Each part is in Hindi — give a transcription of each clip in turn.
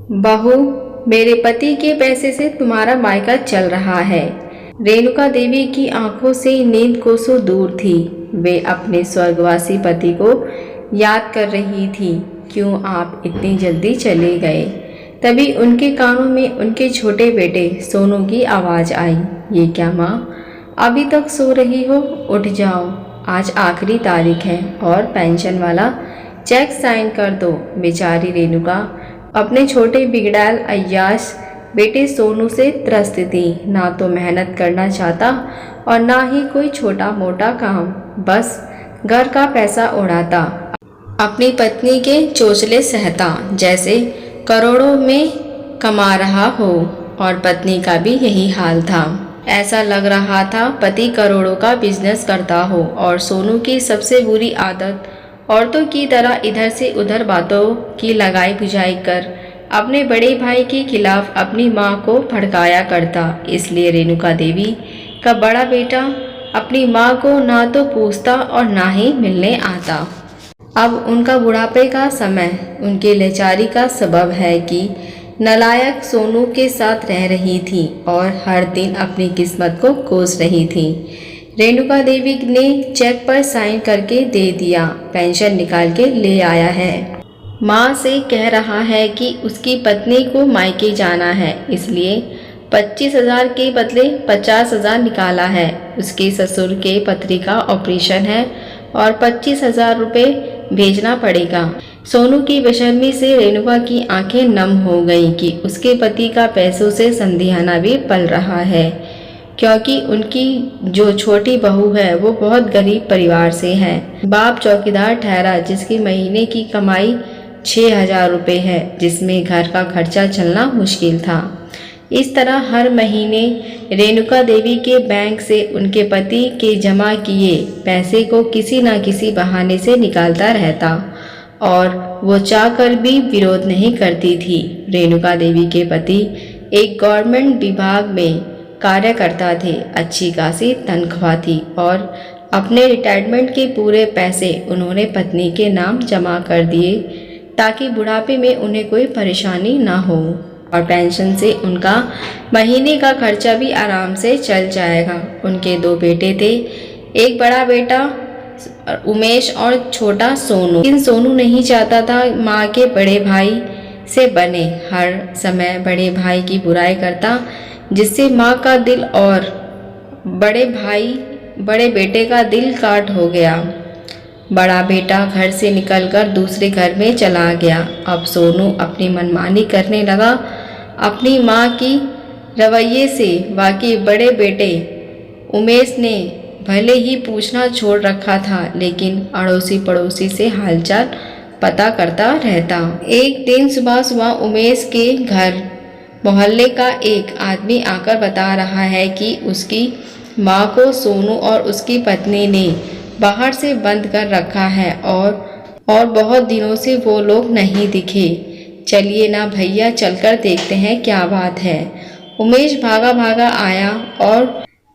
बहू, मेरे पति के पैसे से तुम्हारा मायका चल रहा है। रेणुका देवी की आंखों से नींद कोसों दूर थी। वे अपने स्वर्गवासी पति को याद कर रही थी। क्यों आप इतनी जल्दी चले गए? तभी उनके कानों में उनके छोटे बेटे सोनू की आवाज़ आई। ये क्या माँ, अभी तक सो रही हो? उठ जाओ, आज आखिरी तारीख है और पेंशन वाला चेक साइन कर दो। बेचारी रेणुका अपने छोटे बिगड़ैल अय्याश बेटे सोनू से त्रस्त थी। ना तो मेहनत करना चाहता और ना ही कोई छोटा मोटा काम, बस घर का पैसा उड़ाता, अपनी पत्नी के चोचले सहता जैसे करोड़ों में कमा रहा हो। और पत्नी का भी यही हाल था। ऐसा लग रहा था पति करोड़ों का बिजनेस करता हो और सोनू की सबसे बुरी आदत औरतों की तरह इधर से उधर बातों की लगाई बुझाई कर अपने बड़े भाई के खिलाफ अपनी माँ को भड़काया करता। इसलिए रेणुका देवी का बड़ा बेटा अपनी माँ को ना तो पूछता और ना ही मिलने आता। अब उनका बुढ़ापे का समय उनके लाचारी का सबब है कि नालायक सोनू के साथ रह रही थी और हर दिन अपनी किस्मत को कोस रही थी। रेणुका देवी ने चेक पर साइन करके दे दिया। पेंशन निकाल के ले आया है। माँ से कह रहा है कि उसकी पत्नी को मायके जाना है, इसलिए 25,000 के बदले 50,000 निकाला है। उसके ससुर के पथरी का ऑपरेशन है और 25,000 रुपये भेजना पड़ेगा। सोनू की बेशर्मी से रेणुका की आंखें नम हो गईं कि उसके पति का पैसों से संदिहाना भी पल रहा है, क्योंकि उनकी जो छोटी बहू है वो बहुत गरीब परिवार से है। बाप चौकीदार ठहरा जिसकी महीने की कमाई 6,000 रुपये है, जिसमें घर का खर्चा चलना मुश्किल था। इस तरह हर महीने रेणुका देवी के बैंक से उनके पति के जमा किए पैसे को किसी न किसी बहाने से निकालता रहता और वो चाहकर भी विरोध नहीं करती थी। रेणुका देवी के पति एक गवर्नमेंट विभाग में कार्य करता थे, अच्छी खासी तनख्वाह थी और अपने रिटायरमेंट के पूरे पैसे उन्होंने पत्नी के नाम जमा कर दिए ताकि बुढ़ापे में उन्हें कोई परेशानी ना हो और पेंशन से उनका महीने का खर्चा भी आराम से चल जाएगा। उनके 2 बेटे थे, एक बड़ा बेटा उमेश और छोटा सोनू। लेकिन सोनू नहीं चाहता था माँ के बड़े भाई से बने, हर समय बड़े भाई की बुराई करता, जिससे माँ का दिल और बड़े बेटे का दिल काट हो गया। बड़ा बेटा घर से निकलकर दूसरे घर में चला गया। अब सोनू अपनी मनमानी करने लगा। अपनी माँ की रवैये से वाकई बड़े बेटे उमेश ने भले ही पूछना छोड़ रखा था, लेकिन अड़ोसी पड़ोसी से हालचाल पता करता रहता। एक दिन सुबह सुबह उमेश के घर मोहल्ले का एक आदमी आकर बता रहा है कि उसकी माँ को सोनू और उसकी पत्नी ने बाहर से बंद कर रखा है और बहुत दिनों से वो लोग नहीं दिखे। चलिए ना भैया, चलकर देखते हैं क्या बात है। उमेश भागा भागा आया और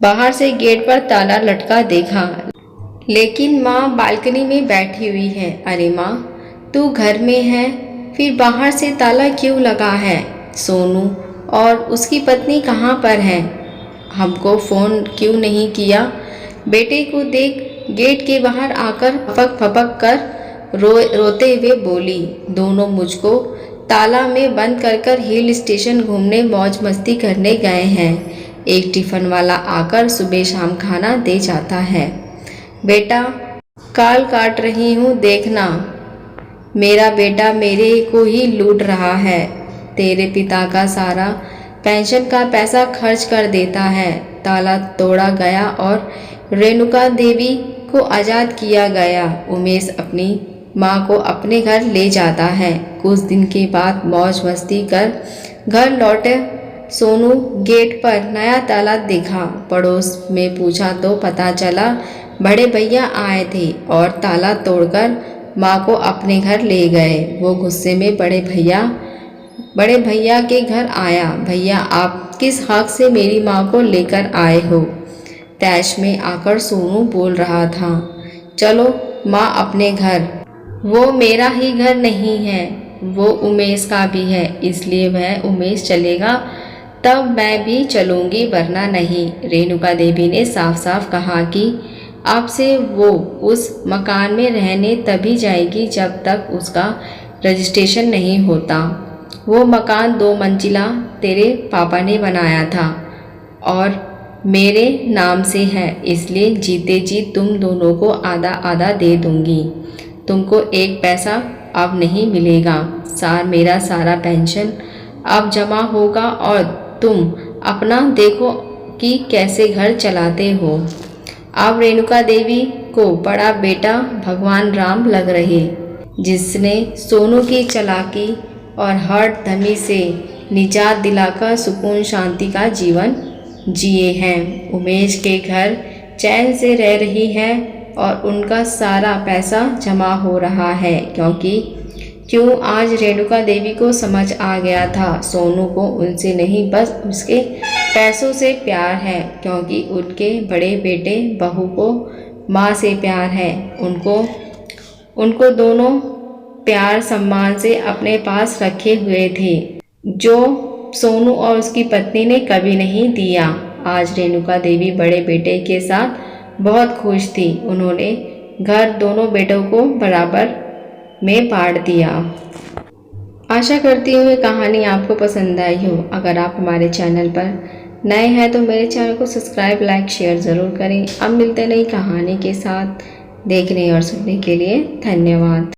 बाहर से गेट पर ताला लटका देखा, लेकिन माँ बालकनी में बैठी हुई है। अरे माँ, तू घर में है, फिर बाहर से ताला क्यों लगा है? सोनू और उसकी पत्नी कहाँ पर हैं? हमको फ़ोन क्यों नहीं किया? बेटे को देख गेट के बाहर आकर फपक फपक कर रोते हुए बोली। दोनों मुझको ताला में बंद कर हिल स्टेशन घूमने मौज मस्ती करने गए हैं। एक टिफ़िन वाला आकर सुबह शाम खाना दे जाता है। बेटा, काल काट रही हूँ, देखना। मेरा बेटा मेरे को ही लूट रहा है। तेरे पिता का सारा पेंशन का पैसा खर्च कर देता है। ताला तोड़ा गया और रेणुका देवी को आज़ाद किया गया। उमेश अपनी माँ को अपने घर ले जाता है। कुछ दिन के बाद मौज मस्ती कर घर लौटे सोनू गेट पर नया ताला देखा। पड़ोस में पूछा तो पता चला बड़े भैया आए थे और ताला तोड़कर माँ को अपने घर ले गए। वो गुस्से में बड़े भैया के घर आया। भैया, आप किस हक से मेरी माँ को लेकर आए हो? तैश में आकर सोनू बोल रहा था, चलो माँ अपने घर। वो मेरा ही घर नहीं है, वो उमेश का भी है, इसलिए वह उमेश चलेगा तब मैं भी चलूँगी वरना नहीं। रेणुका देवी ने साफ साफ कहा कि अब से वो उस मकान में रहने तभी जाएगी जब तक उसका रजिस्ट्रेशन नहीं होता। वो मकान 2 मंजिला तेरे पापा ने बनाया था और मेरे नाम से है, इसलिए जीते जी तुम दोनों को आधा आधा दे दूंगी। तुमको 1 पैसा अब नहीं मिलेगा। मेरा सारा पेंशन अब जमा होगा और तुम अपना देखो कि कैसे घर चलाते हो। अब रेणुका देवी को बड़ा बेटा भगवान राम लग रहे, जिसने सोनू की चालाकी और हठ धर्मी से निजात दिलाकर सुकून शांति का जीवन जिए हैं। उमेश के घर चैन से रह रही है और उनका सारा पैसा जमा हो रहा है, क्यों आज रेणुका देवी को समझ आ गया था सोनू को उनसे नहीं बस उसके पैसों से प्यार है, क्योंकि उनके बड़े बेटे बहू को माँ से प्यार है। उनको दोनों प्यार सम्मान से अपने पास रखे हुए थे, जो सोनू और उसकी पत्नी ने कभी नहीं दिया। आज रेणुका देवी बड़े बेटे के साथ बहुत खुश थी। उन्होंने घर दोनों बेटों को बराबर में बांट दिया। आशा करती हूँ ये कहानी आपको पसंद आई हो। अगर आप हमारे चैनल पर नए हैं तो मेरे चैनल को सब्सक्राइब, लाइक, शेयर ज़रूर करें। अब मिलते नई कहानी के साथ। देखने और सुनने के लिए धन्यवाद।